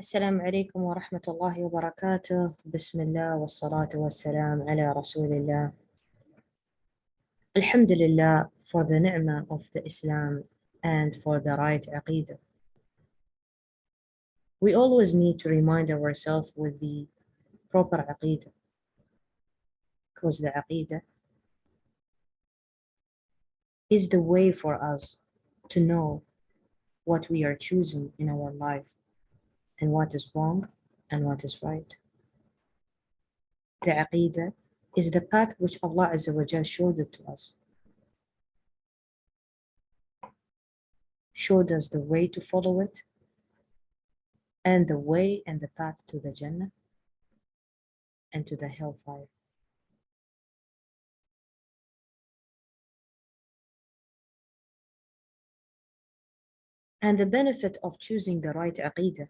السلام عليكم ورحمة الله وبركاته. بسم الله والصلاة والسلام على رسول الله. الحمد لله for the ni'mah of the Islam and for the right aqidah. We always need to remind ourselves with the proper aqidah, because the aqidah is the way for us to know what we are choosing in our life and what is wrong and what is right. The aqidah is the path which Allah Azza wa Jal showed it to us. Showed us the way to follow it and the way and the path to the Jannah and to the hellfire. And the benefit of choosing the right aqidah,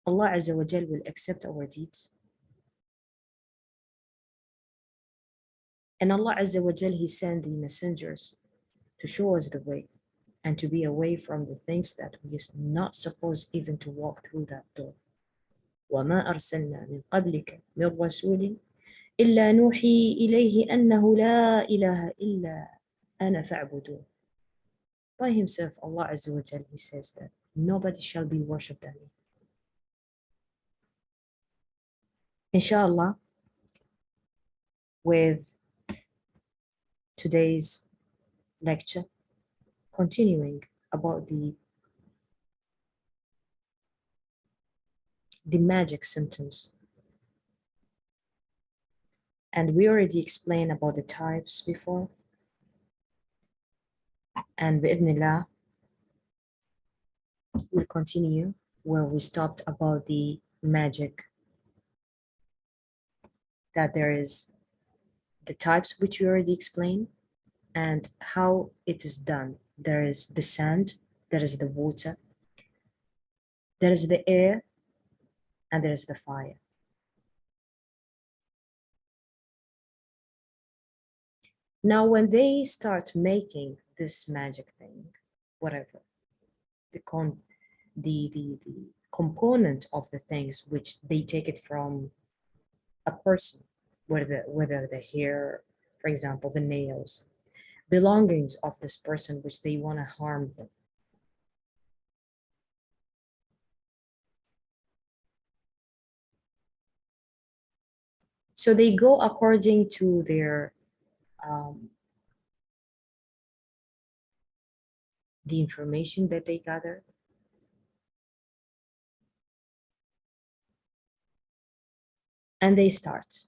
Allah Azza wa Jal will accept our deeds. And Allah Azza wa Jal, He sent the messengers to show us the way and to be away from the things that we are not supposed even to walk through that door. وَمَا أَرْسَلْنَا مِن قَبْلِكَ مِن رَسُولٍ إِلَّا نُوحِي إِلَيْهِ أَنَّهُ لَا إِلَهَ إِلَّا أَنَا فَاعْبُدُونِ. By Himself, Allah Azza wa Jal, He says that nobody shall be worshipped than me. Inshallah, with today's lecture, continuing about the magic symptoms. And we already explained about the types before. And bi'idhnillah, we'll continue where we stopped about the magic, that there is the types which we already explained and how it is done. There is the sand, there is the water, there is the air, and there is the fire. Now, when they start making this magic thing, whatever, the component of the things which they take it from a person, whether the hair, for example, the nails, belongings of this person which they want to harm them. So they go according to their the information that they gather. And they start.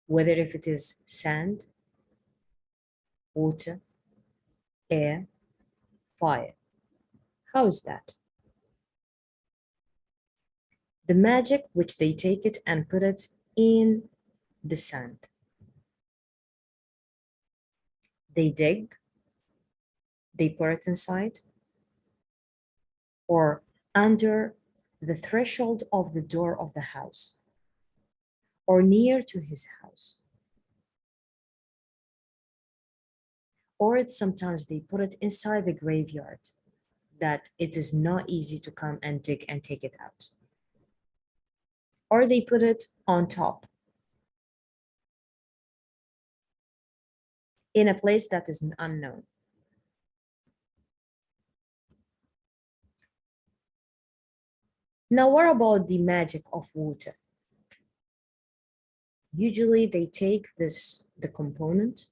Whether if it is sand, water, air, fire. How is that? The magic which they take it and put it in the sand. They dig, they put it inside, or under the threshold of the door of the house, or near to his house. Or it's sometimes they put it inside the graveyard, that it is not easy to come and dig and take it out. Or they put it on top, in a place that is unknown. Now, what about the magic of water? Usually they take the component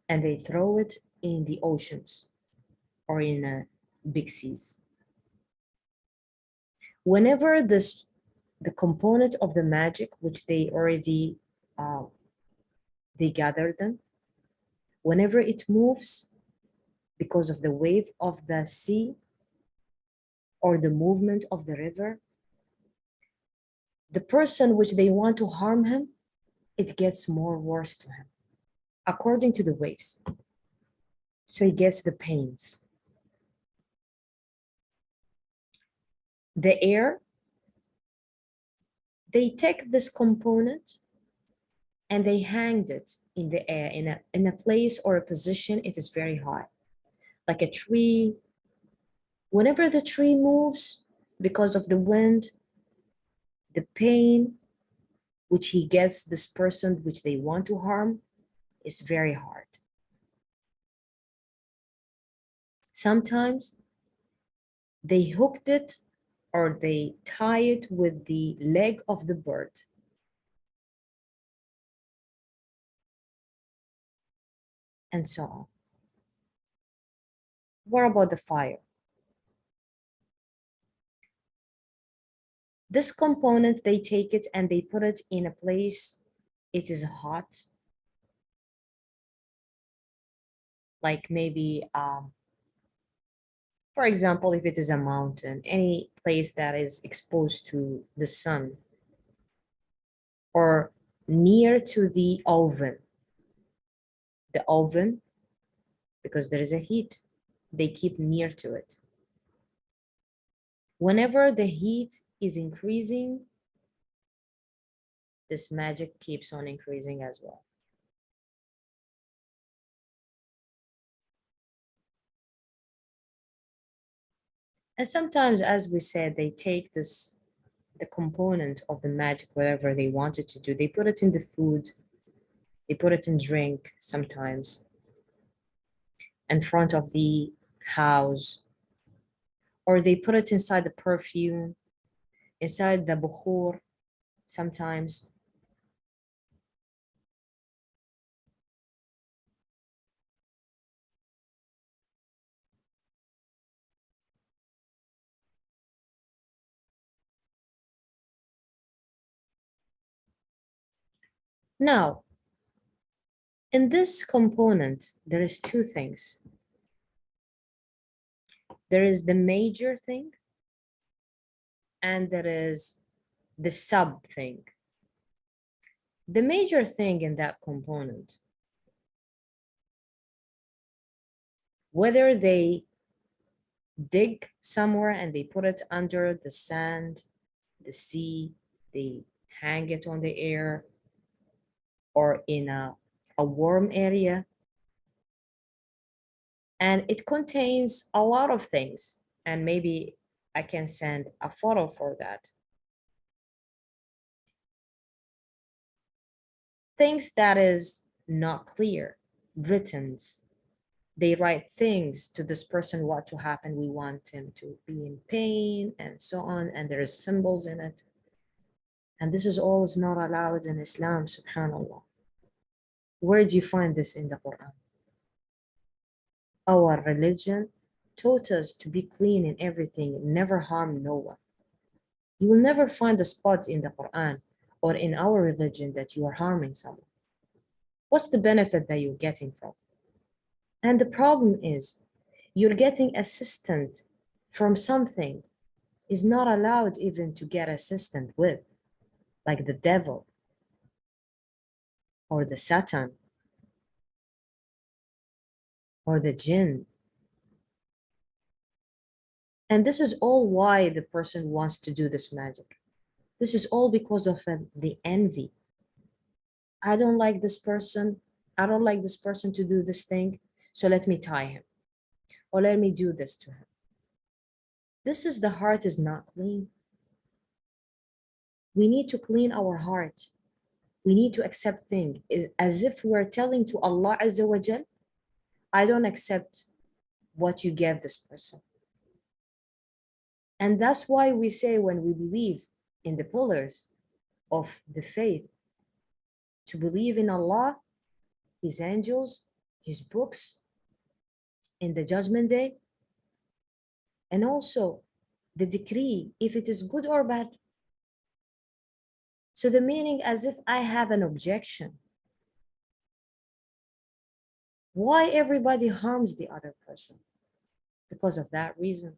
and they throw it in the oceans or in big seas. Whenever the component of the magic, which they already they gather them, whenever it moves because of the wave of the sea or the movement of the river, the person which they want to harm him, it gets more worse to him, according to the waves. So he gets the pains. The air, they take this component and they hang it in the air in a place or a position it is very high. like a tree. Whenever the tree moves because of the wind, the pain which he gets this person which they want to harm is very hard. Sometimes they hooked it or they tie it with the leg of the bird. And so on. What about the fire? This component, they take it and they put it in a place, it is hot. Like maybe, for example, if it is a mountain, any place that is exposed to the sun or near to the oven. The oven, because there is a heat, they keep near to it. Whenever the heat is increasing, this magic keeps on increasing as well. And sometimes, as we said, they take this, the component of the magic, whatever they wanted to do, they put it in the food, they put it in drink sometimes, in front of the house, or they put it inside the perfume, inside the bukhur sometimes. Now, in this component, there is two things. There is the major thing, and there is the sub thing. The major thing in that component, whether they dig somewhere and they put it under the sand, the sea, they hang it on the air, or in a warm area. And it contains a lot of things. And maybe I can send a photo for that. Things that is not clear, writtens. They write things to this person, what to happen. We want him to be in pain and so on. And there is symbols in it. And this is all is not allowed in Islam, subhanAllah. Where do you find this in the Quran? Our religion taught us to be clean in everything, never harm no one. You will never find a spot in the Quran or in our religion that you are harming someone. What's the benefit that you're getting from? And the problem is, you're getting assistance from something is not allowed even to get assistance with, like the devil or the Satan or the jinn. And this is all why the person wants to do this magic. This is all because of the envy. I don't like this person. I don't like this person to do this thing. So let me tie him or let me do this to him. This is the heart is not clean. We need to clean our heart. We need to accept things as if we're telling to Allah Azza wa Jal, I don't accept what you gave this person. And that's why we say when we believe in the pillars of the faith, to believe in Allah, His angels, His books, in the judgment day, and also the decree, if it is good or bad. So the meaning as if I have an objection. Why everybody harms the other person? Because of that reason.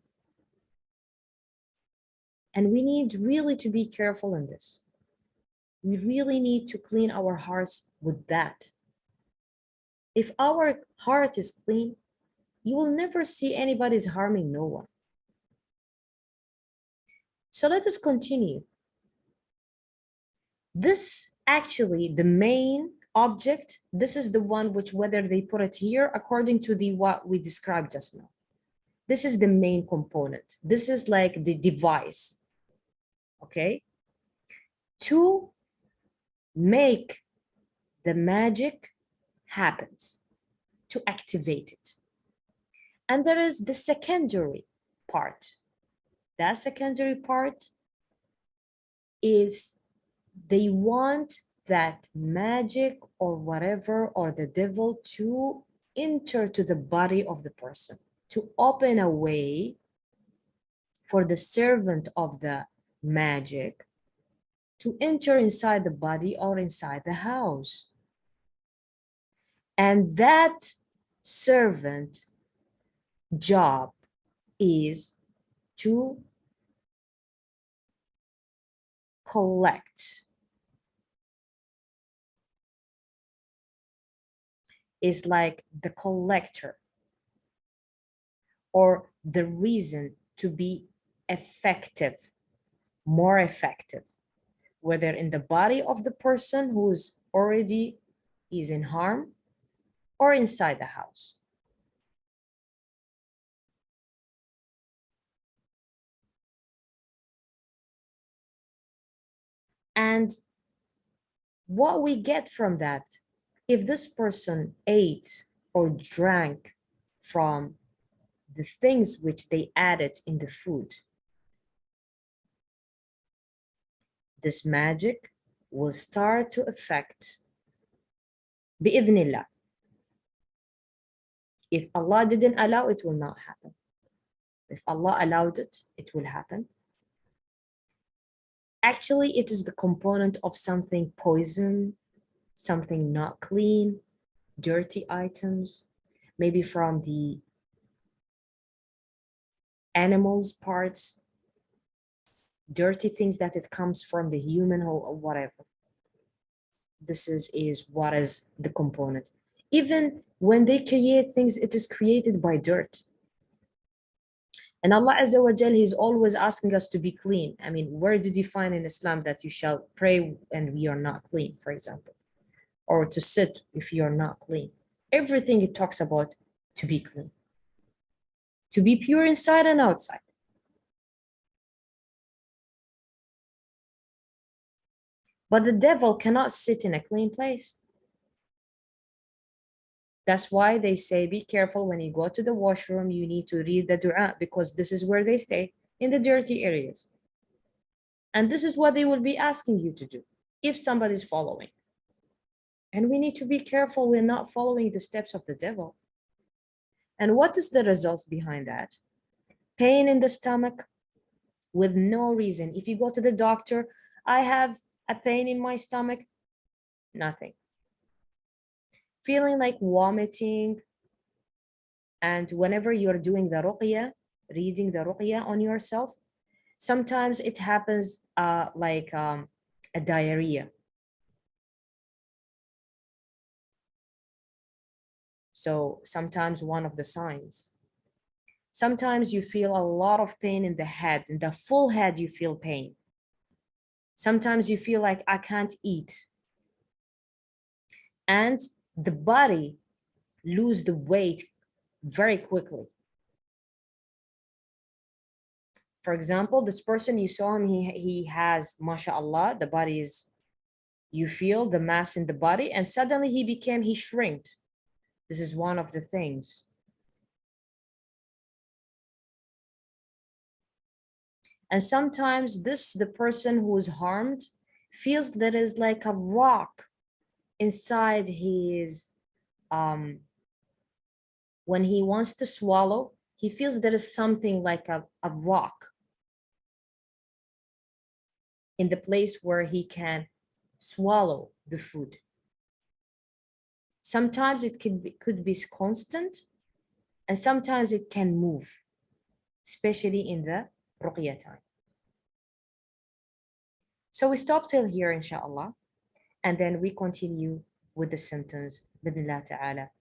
And we need really to be careful in this. We really need to clean our hearts with that. If our heart is clean, you will never see anybody's harming no one. So let us continue. This actually, the main object, this is the one which whether they put it here according to the what we described just now. This is the main component. This is like the device, okay? To make the magic happens, to activate it. And there is the secondary part. That secondary part is they want that magic or whatever or the devil to enter to the body of the person, to open a way for the servant of the magic to enter inside the body or inside the house. And that servant job is to collect, is like the collector or the reason to be effective, more effective, whether in the body of the person who's already is in harm or inside the house. And what we get from that, if this person ate or drank from the things which they added in the food, this magic will start to affect بإذن الله. If Allah didn't allow, it will not happen. If Allah allowed it, it will happen. Actually, it is the component of something poison, something not clean, dirty items, maybe from the animals' parts, dirty things that it comes from the human or whatever. This is what is the component. Even when they create things, it is created by dirt. And Allah Azza wa Jal, He's always asking us to be clean. I mean, where did you find in Islam that you shall pray and we are not clean, for example? Or to sit if you are not clean? Everything it talks about to be clean. To be pure inside and outside. But the devil cannot sit in a clean place. That's why they say, be careful when you go to the washroom, you need to read the dua, because this is where they stay, in the dirty areas. And this is what they will be asking you to do if somebody's following. And we need to be careful we're not following the steps of the devil. And what is the results behind that? Pain in the stomach with no reason. If you go to the doctor, I have a pain in my stomach, nothing. Feeling like vomiting. And whenever you're doing the ruqyah, reading the ruqyah on yourself, sometimes it happens like a diarrhea. So sometimes one of the signs. Sometimes you feel a lot of pain in the head, in the full head you feel pain. Sometimes you feel like I can't eat. And the body lose the weight very quickly. For example, this person, you saw him, he has, mashallah, the body is, you feel the mass in the body, and suddenly he shrinked. This is one of the things. And sometimes the person who is harmed feels that is like a rock inside his, when he wants to swallow, he feels there is something like a rock in the place where he can swallow the food. Sometimes it could be constant, and sometimes it can move, especially in the ruqyah time. So we stop till here, inshallah, and then we continue with the sentence, bidnillah ta'ala.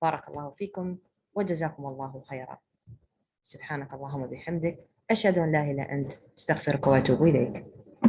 Barakallahu fikum wa jazakumullahu khayran. سبحانك اللهم وبحمدك أشهد أن لا إله إلا أنت أستغفرك وأتوب إليك.